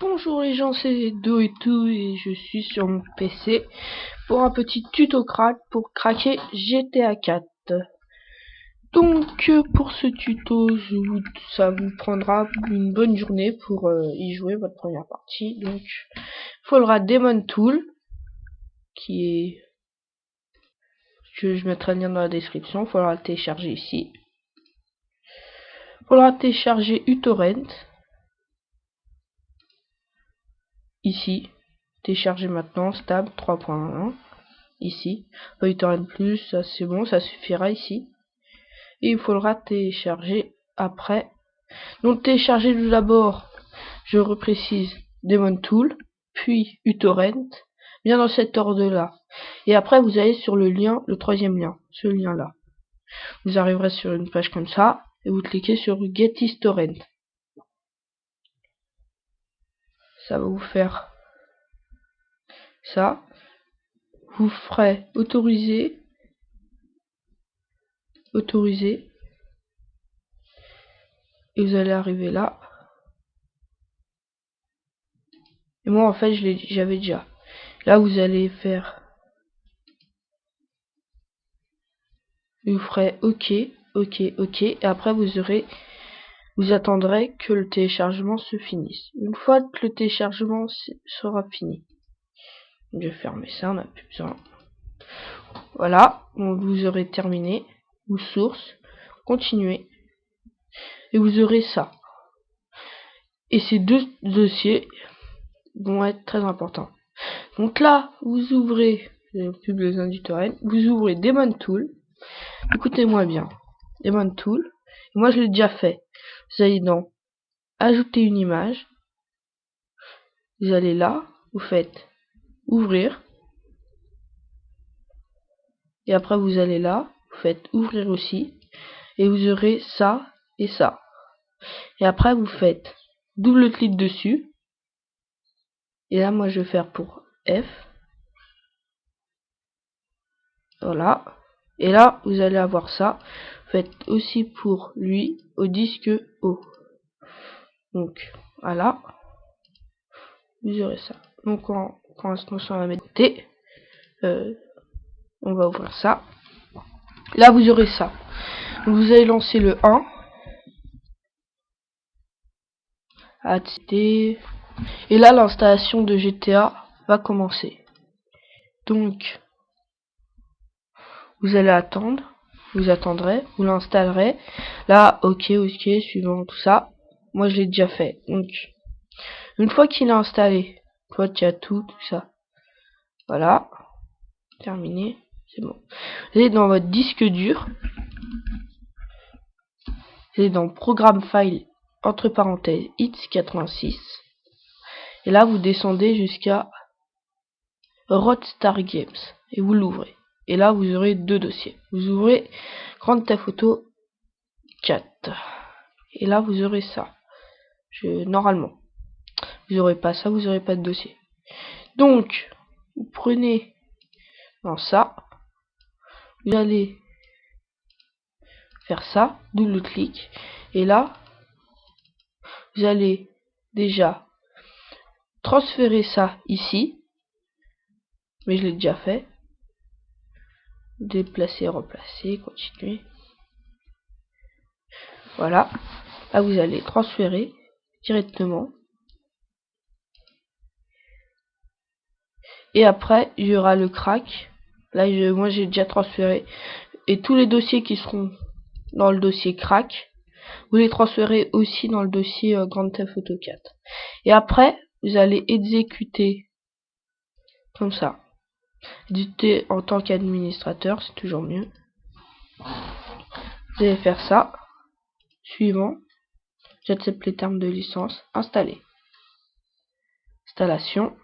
Bonjour les gens, c'est Do et tout et je suis sur mon PC pour un petit tuto crack pour craquer GTA 4. Donc pour ce tuto, ça vous prendra une bonne journée pour y jouer votre première partie. Donc il faudra Demon Tool qui est que je mettrai le lien dans la description. Il faudra le télécharger ici. Il faudra télécharger uTorrent ici. Télécharger maintenant stable 3.1 ici. uTorrent plus, ça c'est bon, ça suffira ici. Et il faudra télécharger après. Donc télécharger tout d'abord, je reprécise, Demon Tool, puis uTorrent, bien dans cet ordre-là. Et après vous allez sur le lien, le troisième lien, ce lien-là. Vous arriverez sur une page comme ça, et vous cliquez sur GetIsTorrent. Ça va vous faire ça. Vous ferez autoriser, et vous allez arriver là. Et moi en fait j'avais déjà. Là vous allez faire, vous ferez OK, et après vous attendrez que le téléchargement se finisse. Une fois que le téléchargement sera fini, je vais fermer ça, on n'a plus besoin. Voilà, donc vous aurez terminé, ou source, continuez, et vous aurez ça. Et ces deux dossiers vont être très importants. Donc là, vous ouvrez, j'ai plus besoin du torrent, vous ouvrez Demon Tool. Écoutez-moi bien, Demon Tool. Moi je l'ai déjà fait. Vous allez dans ajouter une image. Vous allez là, vous faites ouvrir. Et après vous allez là, vous faites ouvrir aussi. Et vous aurez ça et ça. Et après vous faites double clic dessus. Et là moi je vais faire pour F. Voilà. Et là vous allez avoir ça. Faites aussi pour lui au disque O. Donc voilà. Vous aurez ça. Donc quand l'instant on va mettre T. On va ouvrir ça. Là vous aurez ça. Donc, vous allez lancer le 1. Et là l'installation de GTA va commencer. Donc vous allez attendre. Vous attendrez. Vous l'installerez. Là ok, suivant tout ça. Moi je l'ai déjà fait. Donc une fois qu'il est installé, toi tu as tout ça. Voilà. Terminé. C'est bon. Vous allez dans votre disque dur. Vous allez dans Programme File, entre parenthèses, x86. Et là, vous descendez jusqu'à Rockstar Games. Et vous l'ouvrez. Et là, vous aurez deux dossiers. Vous ouvrez Grand Theft Auto 4. Et là, vous aurez ça. Normalement. Vous aurez pas ça, vous aurez pas de dossier. Donc, vous prenez dans ça. Vous allez faire ça, double clic. Et là, vous allez déjà transférer ça ici. Mais je l'ai déjà fait. Déplacer, replacer, continuer. Voilà. Là, vous allez transférer directement. Et après, il y aura le crack. Là, moi, j'ai déjà transféré. Et tous les dossiers qui seront dans le dossier crack, vous les transférez aussi dans le dossier Grand Theft Auto 4. Et après, vous allez exécuter comme ça. Éditer en tant qu'administrateur, c'est toujours mieux. Vous allez faire ça. Suivant. J'accepte les termes de licence. Installer. Installation.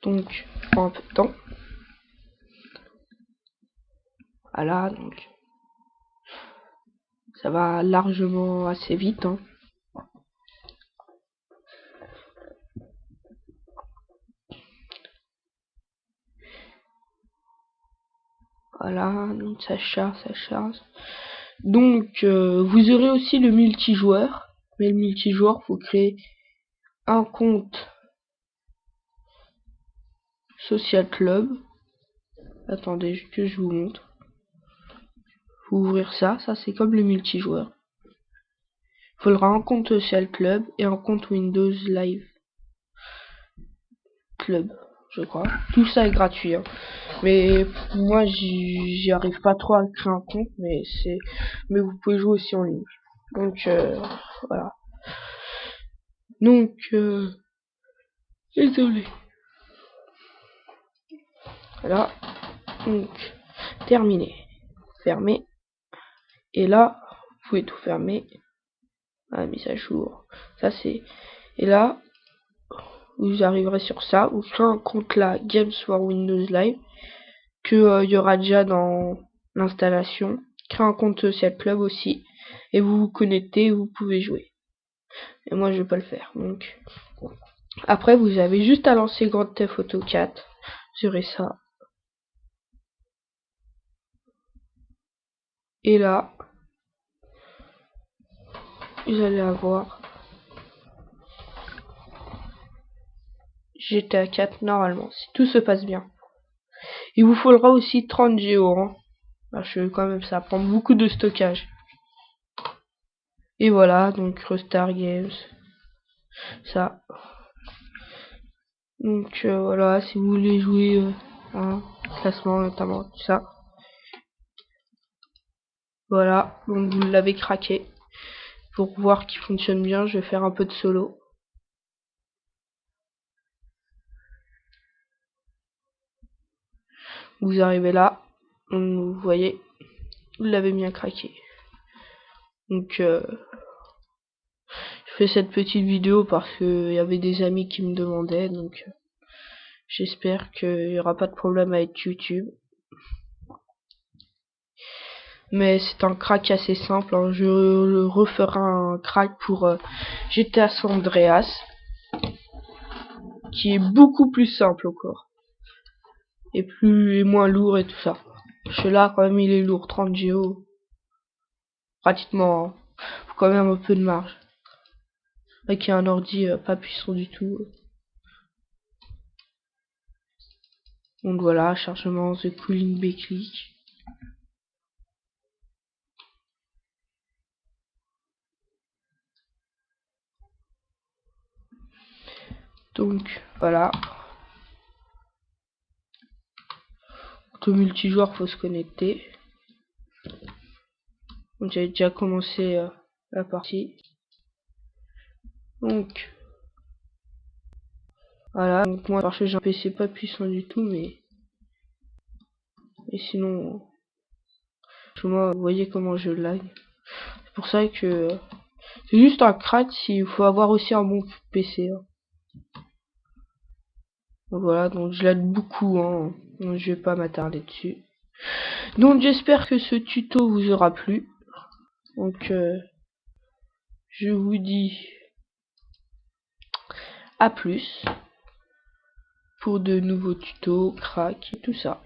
Donc, je prends un peu de temps. Voilà, donc ça va largement assez vite. Hein. Voilà, donc ça charge. Donc vous aurez aussi le multijoueur, mais le multijoueur, faut créer un compte Social Club. Attendez que je vous montre. Faut ouvrir ça c'est comme le multijoueur. Il faudra un compte Social Club et un compte Windows Live Club, je crois. Tout ça est gratuit, hein. Mais moi j'y arrive pas trop à créer un compte, mais vous pouvez jouer aussi en ligne. Donc voilà. Donc désolé. Voilà. Donc terminé. Fermé. Et là, vous pouvez tout fermer. Ah, mise à jour. Ça c'est. Et là, vous arriverez sur ça. Vous créez un compte là, Games for Windows Live, que y aura déjà dans l'installation. Créez un compte Social Club aussi. Et vous vous connectez, vous pouvez jouer. Et moi je vais pas le faire. Donc après vous avez juste à lancer Grand Theft Auto 4. Vous aurez ça. Et là, vous allez avoir GTA 4 normalement, si tout se passe bien. Il vous faudra aussi 30 Go, hein. Parce que quand même ça prend beaucoup de stockage. Et voilà, donc Rockstar Games. Ça. Donc voilà, si vous voulez jouer un classement notamment, tout ça. Voilà, donc vous l'avez craqué. Pour voir qu'il fonctionne bien, je vais faire un peu de solo. Vous arrivez là, vous voyez, vous l'avez bien craqué. Donc je fais cette petite vidéo parce que il y avait des amis qui me demandaient, donc j'espère qu'il n'y aura pas de problème avec YouTube. Mais c'est un crack assez simple, hein. Je referai un crack pour GTA San Andreas, qui est beaucoup plus simple encore. Et moins lourd et tout ça. Celui-là quand même il est lourd, 30 Go. Pratiquement, hein. Faut quand même un peu de marge. Avec un ordi pas puissant du tout. Donc voilà, chargement The Cooling Backlick. Donc voilà. Le multijoueur, faut se connecter. Donc j'ai déjà commencé la partie. Donc voilà, donc moi parce que j'ai un PC pas puissant du tout, mais sinon moi vous voyez comment je lag. C'est pour ça que c'est juste un crack, il faut avoir aussi un bon PC, hein. Donc voilà, donc je l'aide beaucoup, hein. Donc je vais pas m'attarder dessus. Donc j'espère que ce tuto vous aura plu. Donc je vous dis à plus pour de nouveaux tutos, crack et tout ça.